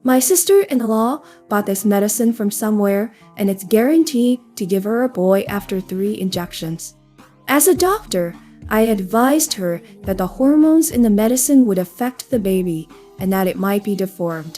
My sister-in-law bought this medicine from somewhere, and it's guaranteed to give her a boy after 3 injections. As a doctor, I advised her that the hormones in the medicine would affect the baby and that it might be deformed.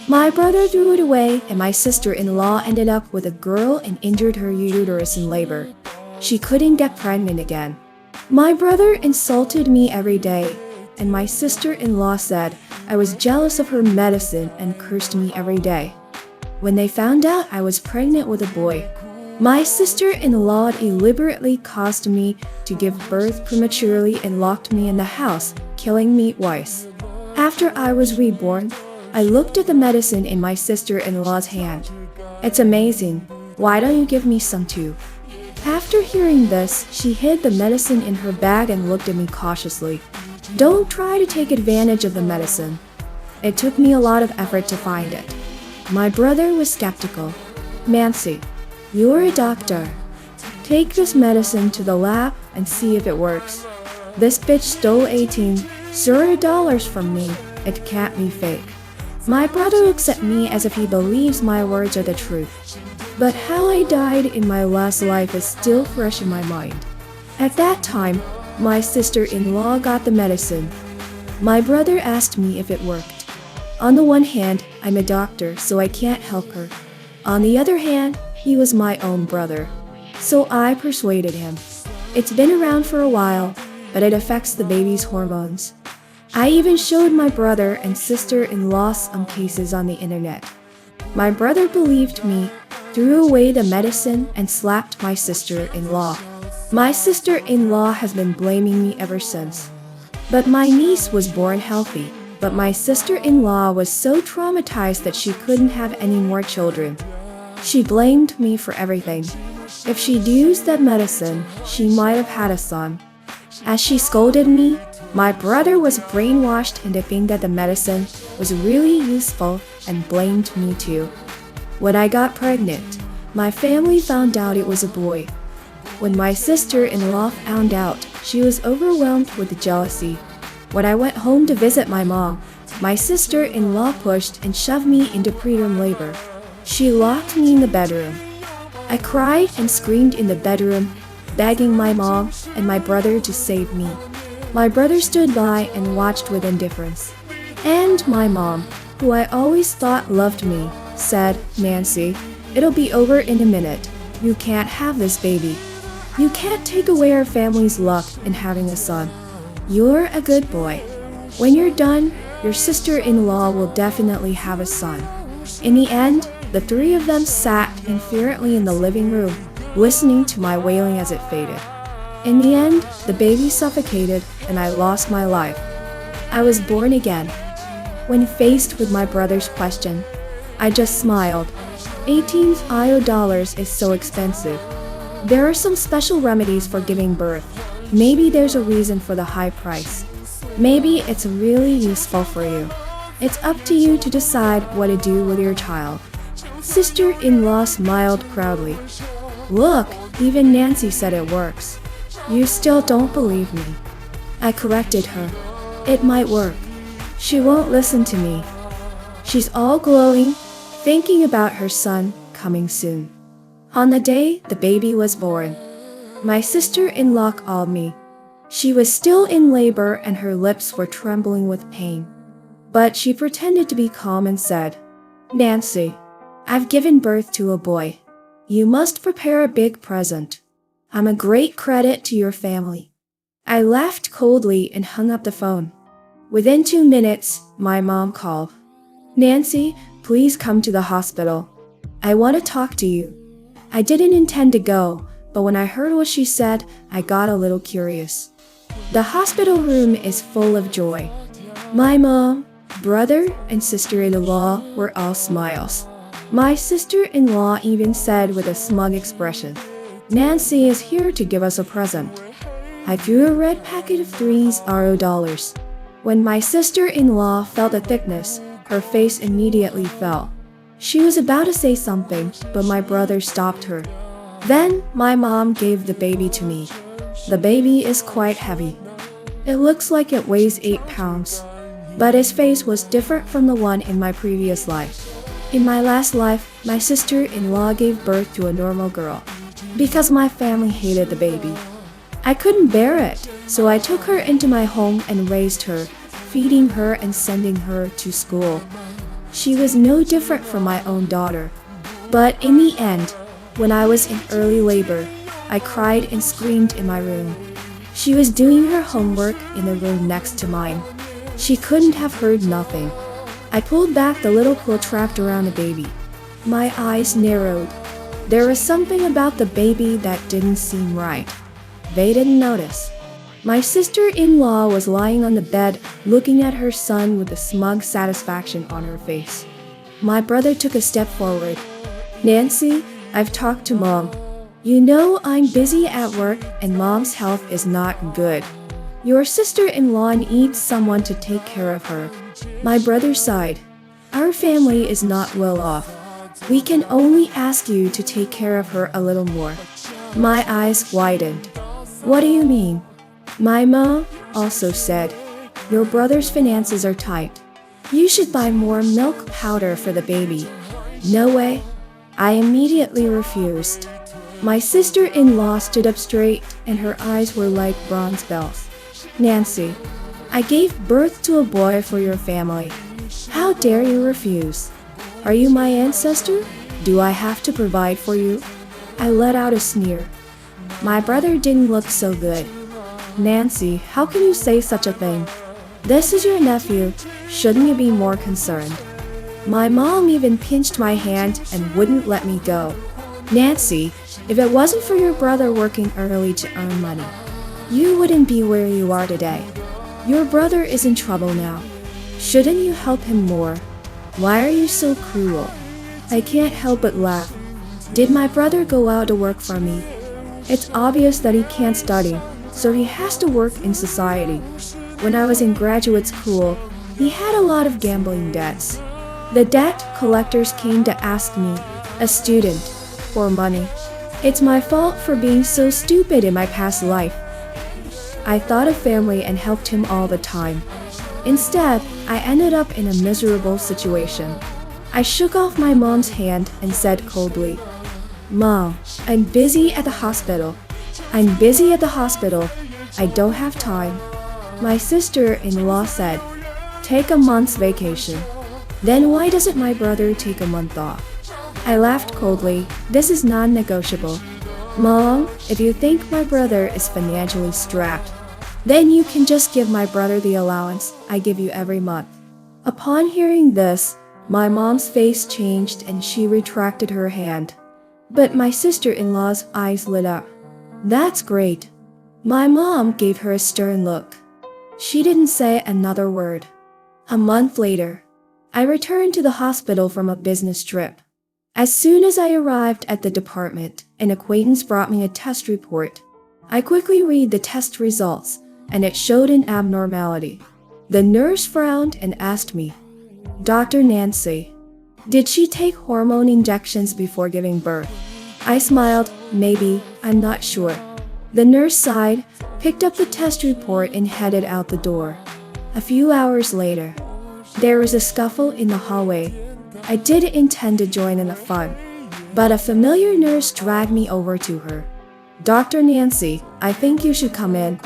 My brother threw it away, and my sister-in-law ended up with a girl and injured her uterus in labor. She couldn't get pregnant again. My brother insulted me every day, and my sister-in-law said I was jealous of her medicine and cursed me every day. When they found out I was pregnant with a boy, my sister-in-law deliberately caused me to give birth prematurely and locked me in the house, killing me twice. After I was reborn, I looked at the medicine in my sister-in-law's hand. It's amazing. Why don't you give me some too? After hearing this, she hid the medicine in her bag and looked at me cautiously. Don't try to take advantage of the medicine. It took me a lot of effort to find it. My brother was skeptical. Nancy, you're a doctor. Take this medicine to the lab and see if it works. This bitch stole $18 from me. It can't be fake. My brother looks at me as if he believes my words are the truth. But how I died in my last life is still fresh in my mind. At that time, my sister-in-law got the medicine. My brother asked me if it worked. On the one hand, I'm a doctor, so I can't help her. On the other hand, he was my own brother. So I persuaded him. It's been around for a while, but it affects the baby's hormones. I even showed my brother and sister-in-law some cases on the internet. My brother believed me, threw away the medicine, and slapped my sister-in-law. My sister-in-law has been blaming me ever since. But my niece was born healthy, but my sister-in-law was so traumatized that she couldn't have any more children. She blamed me for everything. If she'd used that medicine, she might have had a son. As she scolded me, my brother was brainwashed into thinking that the medicine was really useful and blamed me too. When I got pregnant, my family found out it was a boy. When my sister-in-law found out, she was overwhelmed with jealousy. When I went home to visit my mom, my sister-in-law pushed and shoved me into preterm labor. She locked me in the bedroom. I cried and screamed in the bedroom, begging my mom and my brother to save me. My brother stood by and watched with indifference. And my mom, who I always thought loved me, said, "Nancy, it'll be over in a minute. You can't have this baby. You can't take away our family's luck in having a son. You're a good boy. When you're done, your sister-in-law will definitely have a son." In the end, the 3 of them sat infuriately in the living room, listening to my wailing as it faded. In the end, the baby suffocated and I lost my life. I was born again. When faced with my brother's question, I just smiled. $18 is so expensive. There are some special remedies for giving birth. Maybe there's a reason for the high price. Maybe it's really useful for you. It's up to you to decide what to do with your child. Sister-in-law smiled proudly. Look, even Nancy said it works. You still don't believe me. I corrected her. It might work. She won't listen to me. She's all glowing, thinking about her son coming soon. On the day the baby was born, my sister-in-law called me. She was still in labor and her lips were trembling with pain. But she pretended to be calm and said, "Nancy, I've given birth to a boy. You must prepare a big present. I'm a great credit to your family." I laughed coldly and hung up the phone. Within 2 minutes, my mom called. "Nancy, please come to the hospital. I want to talk to you." I didn't intend to go, but when I heard what she said, I got a little curious. The hospital room is full of joy. My mom, brother, and sister-in-law were all smiles. My sister-in-law even said with a smug expression, "Nancy is here to give us a present." I threw a red packet of $3. When my sister-in-law felt the thickness, her face immediately fell. She was about to say something, but my brother stopped her. Then my mom gave the baby to me. The baby is quite heavy. It looks like it weighs 8 pounds. but his face was different from the one in my previous life. In my last life, my sister-in-law gave birth to a normal girl. Because my family hated the baby, I couldn't bear it, so I took her into my home and raised her, feeding her and sending her to school. She was no different from my own daughter. But in the end, when I was in early labor, I cried and screamed in my room. She was doing her homework in the room next to mine. She couldn't have heard nothing. I pulled back the little quilt wrapped around the baby. My eyes narrowed. There was something about the baby that didn't seem right. They didn't notice. My sister-in-law was lying on the bed, looking at her son with a smug satisfaction on her face. My brother took a step forward. "Nancy, I've talked to Mom. You know I'm busy at work and Mom's health is not good. Your sister-in-law needs someone to take care of her." My brother sighed. "Our family is not well off. We can only ask you to take care of her a little more." My eyes widened. "What do you mean?" My mom also said, "Your brother's finances are tight. You should buy more milk powder for the baby." "No way." I immediately refused. My sister-in-law stood up straight and her eyes were like bronze bells. "Nancy, I gave birth to a boy for your family. How dare you refuse? Are you my ancestor? Do I have to provide for you?" I let out a sneer. My brother didn't look so good. "Nancy, how can you say such a thing? This is your nephew. Shouldn't you be more concerned?" My mom even pinched my hand and wouldn't let me go. "Nancy, if it wasn't for your brother working early to earn money, you wouldn't be where you are today. Your brother is in trouble now. Shouldn't you help him more? Why are you so cruel?" I can't help but laugh. Did my brother go out to work for me? It's obvious that he can't study, so he has to work in society. When I was in graduate school, he had a lot of gambling debts. The debt collectors came to ask me, a student, for money. It's my fault for being so stupid in my past life. I thought of family and helped him all the time. Instead, I ended up in a miserable situation. I shook off my mom's hand and said coldly, "Mom, I'm busy at the hospital. I'm busy at the hospital. I don't have time." My sister-in-law said, "Take a month's vacation." Then why doesn't my brother take a month off? I laughed coldly. This is non-negotiable. "Mom, if you think my brother is financially strapped, then you can just give my brother the allowance I give you every month." Upon hearing this, my mom's face changed and she retracted her hand. But my sister-in-law's eyes lit up. "That's great." My mom gave her a stern look. She didn't say another word. A month later, I returned to the hospital from a business trip. As soon as I arrived at the department, an acquaintance brought me a test report. I quickly read the test results, and it showed an abnormality. The nurse frowned and asked me, "Dr. Nancy, did she take hormone injections before giving birth?" I smiled, "Maybe, I'm not sure." The nurse sighed, picked up the test report and headed out the door. A few hours later, there was a scuffle in the hallway. I didn't intend to join in the fun, but a familiar nurse dragged me over to her. "Dr. Nancy, I think you should come in."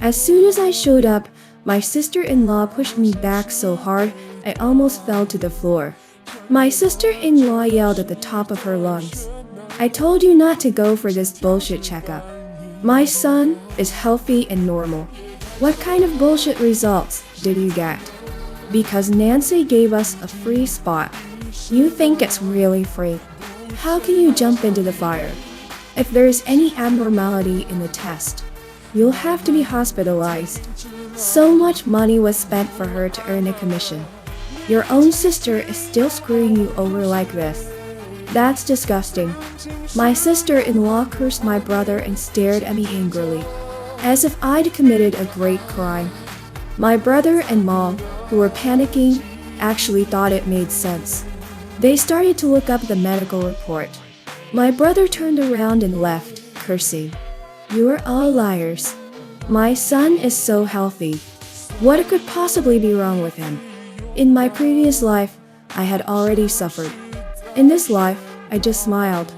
As soon as I showed up, my sister-in-law pushed me back so hard I almost fell to the floor. My sister-in-law yelled at the top of her lungs, "I told you not to go for this bullshit checkup. My son is healthy and normal. What kind of bullshit results did you get? Because Nancy gave us a free spot. You think it's really free? How can you jump into the fire? If there's any abnormality in the test, you'll have to be hospitalized." So much money was spent for her to earn a commission. Your own sister is still screwing you over like this. That's disgusting. My sister-in-law cursed my brother and stared at me angrily, as if I'd committed a great crime. My brother and mom, who were panicking, actually thought it made sense. They started to look up the medical report. My brother turned around and left, cursing. "You are all liars. My son is so healthy. What could possibly be wrong with him? In my previous life, I had already suffered. In this life, I just smiled.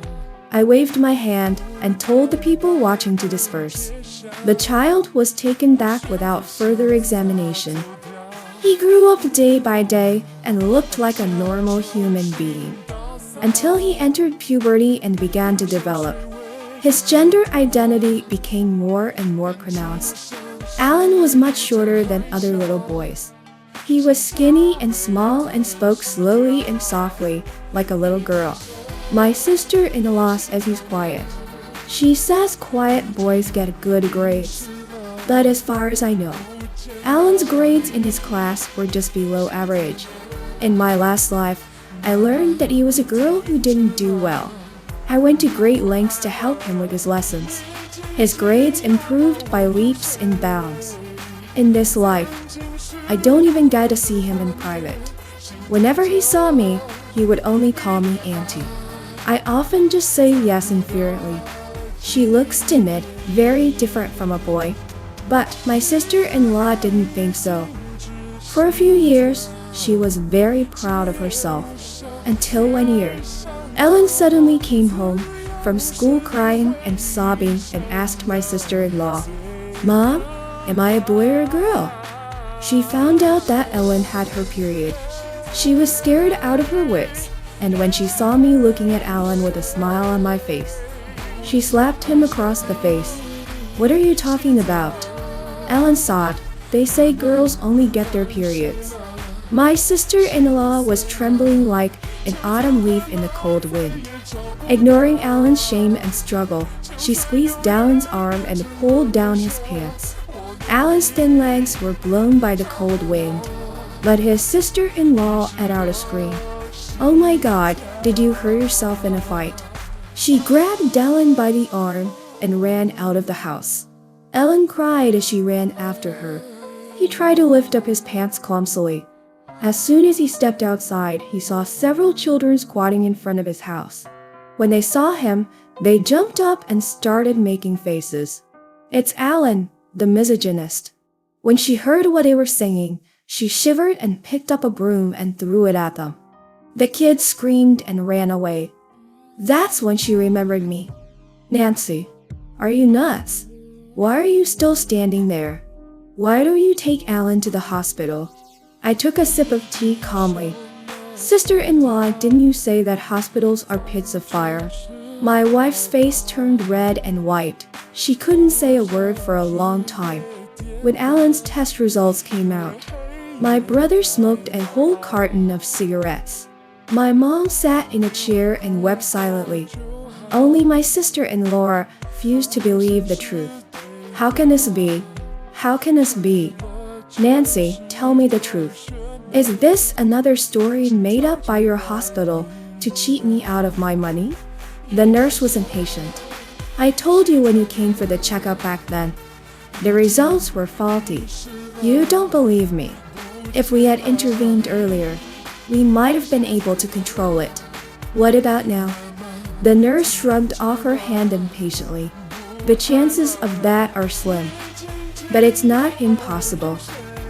I waved my hand and told the people watching to disperse. The child was taken back without further examination. He grew up day by day and looked like a normal human being, until he entered puberty and began to develop. His gender identity became more and more pronounced. Alan was much shorter than other little boys. He was skinny and small and spoke slowly and softly, like a little girl. My sister-in-law says he's quiet. She says quiet boys get good grades. But as far as I know, Alan's grades in his class were just below average. In my last life, I learned that he was a girl who didn't do well. I went to great lengths to help him with his lessons. His grades improved by leaps and bounds. In this life, I don't even get to see him in private. Whenever he saw me, he would only call me Auntie. I often just say yes inferiorly. She looks timid, very different from a boy. But my sister-in-law didn't think so. For a few years, she was very proud of herself. Until one year, Ellen suddenly came home from school crying and sobbing and asked my sister-in-law, "Mom, am I a boy or a girl?" She found out that Ellen had her period. She was scared out of her wits, and when she saw me looking at Alan with a smile on my face, she slapped him across the face. "What are you talking about?" Alan sobbed. "They say girls only get their periods." My sister-in-law was trembling like an autumn leaf in the cold wind. Ignoring Alan's shame and struggle, she squeezed Alan's arm and pulled down his pants. Alan's thin legs were blown by the cold wind, but his sister-in-law let out a scream. "Oh my God, did you hurt yourself in a fight?" She grabbed Alan by the arm and ran out of the house. Ellen cried as she ran after her. He tried to lift up his pants clumsily. As soon as he stepped outside, he saw several children squatting in front of his house. When they saw him, they jumped up and started making faces. "It's Alan, the misogynist." When she heard what they were singing, she shivered and picked up a broom and threw it at them. The kids screamed and ran away. That's when she remembered me. "Nancy, are you nuts? Why are you still standing there? Why don't you take Alan to the hospital?" I took a sip of tea calmly. "Sister-in-law, didn't you say that hospitals are pits of fire?" My wife's face turned red and white. She couldn't say a word for a long time. When Alan's test results came out, my brother smoked a whole carton of cigarettes. My mom sat in a chair and wept silently. Only my sister-in-law refused to believe the truth. "How can this be? How can this be? Nancy, tell me the truth. Is this another story made up by your hospital to cheat me out of my money?" The nurse was impatient. "I told you when you came for the checkup back then. The results were faulty. You don't believe me. If we had intervened earlier, we might have been able to control it. What about now?" The nurse shrugged off her hand impatiently. "The chances of that are slim. But it's not impossible.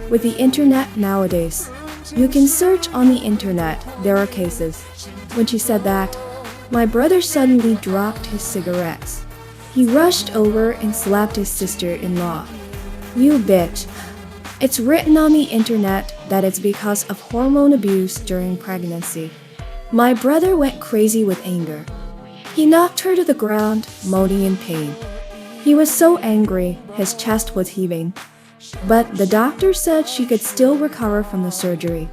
With the internet nowadays, you can search on the internet, there are cases." When she said that, my brother suddenly dropped his cigarettes. He rushed over and slapped his sister-in-law. "You bitch. It's written on the internet that it's because of hormone abuse during pregnancy." My brother went crazy with anger. He knocked her to the ground, moaning in pain. He was so angry, his chest was heaving. But the doctor said she could still recover from the surgery.